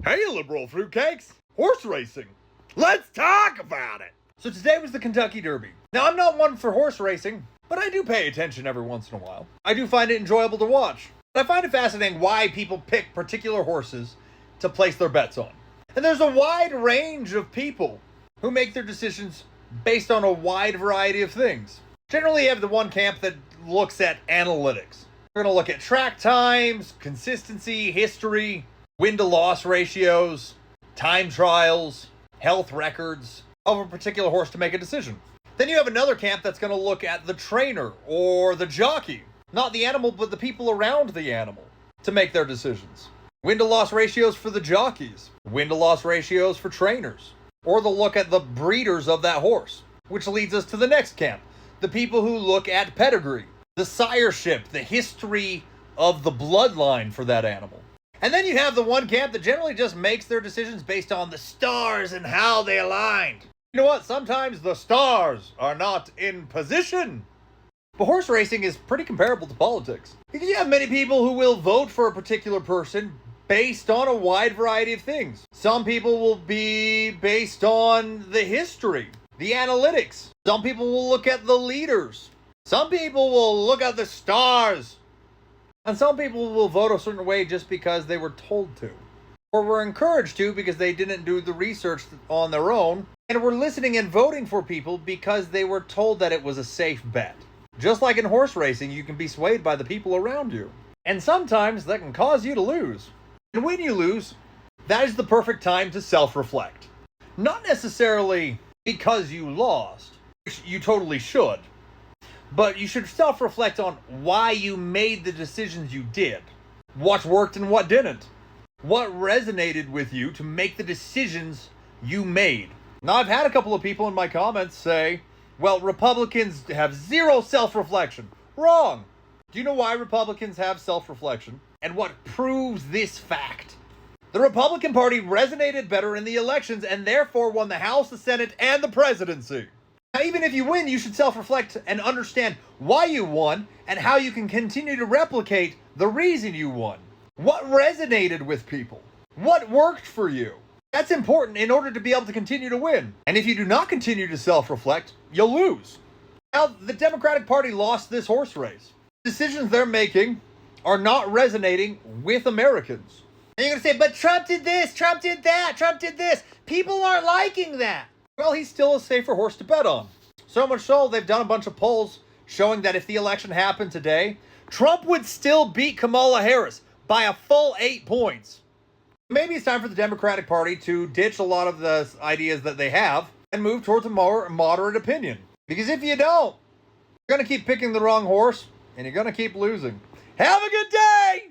Hey, liberal fruitcakes! Horse racing! Let's talk about it! So today was the Kentucky Derby. Now, I'm not one for horse racing, but I do pay attention every once in a while. I do find it enjoyable to watch. But I find it fascinating why people pick particular horses to place their bets on. And there's a wide range of people who make their decisions based on a wide variety of things. Generally, you have the one camp that looks at analytics. They're going to look at track times, consistency, history, win-to-loss ratios, time trials, health records of a particular horse to make a decision. Then you have another camp that's going to look at the trainer or the jockey, not the animal, but the people around the animal, to make their decisions. Win-to-loss ratios for the jockeys, win-to-loss ratios for trainers, or they'll look at the breeders of that horse, which leads us to the next camp, the people who look at pedigree, the sireship, the history of the bloodline for that animal. And then you have the one camp that generally just makes their decisions based on the stars and how they aligned. You know what? Sometimes the stars are not in position. But horse racing is pretty comparable to politics, because you have many people who will vote for a particular person based on a wide variety of things. Some people will be based on the history, the analytics. Some people will look at the leaders. Some people will look at the stars. And some people will vote a certain way just because they were told to, or were encouraged to because they didn't do the research on their own, and were listening and voting for people because they were told that it was a safe bet. Just like in horse racing, you can be swayed by the people around you. And sometimes that can cause you to lose. And when you lose, that is the perfect time to self-reflect. Not necessarily because you lost, which you totally should. But you should self-reflect on why you made the decisions you did. What worked and what didn't. What resonated with you to make the decisions you made. Now, I've had a couple of people in my comments say, well, Republicans have zero self-reflection. Wrong. Do you know why Republicans have self-reflection? And what proves this fact? The Republican Party resonated better in the elections and therefore won the House, the Senate, and the presidency. Now, even if you win, you should self-reflect and understand why you won and how you can continue to replicate the reason you won. What resonated with people? What worked for you? That's important in order to be able to continue to win. And if you do not continue to self-reflect, you'll lose. Now, the Democratic Party lost this horse race. Decisions they're making are not resonating with Americans. And you're going to say, but Trump did this, Trump did that, Trump did this. People aren't liking that. Well, he's still a safer horse to bet on. So much so, they've done a bunch of polls showing that if the election happened today, Trump would still beat Kamala Harris by a full 8 points. Maybe it's time for the Democratic Party to ditch a lot of the ideas that they have and move towards a more moderate opinion. Because if you don't, you're going to keep picking the wrong horse and you're going to keep losing. Have a good day!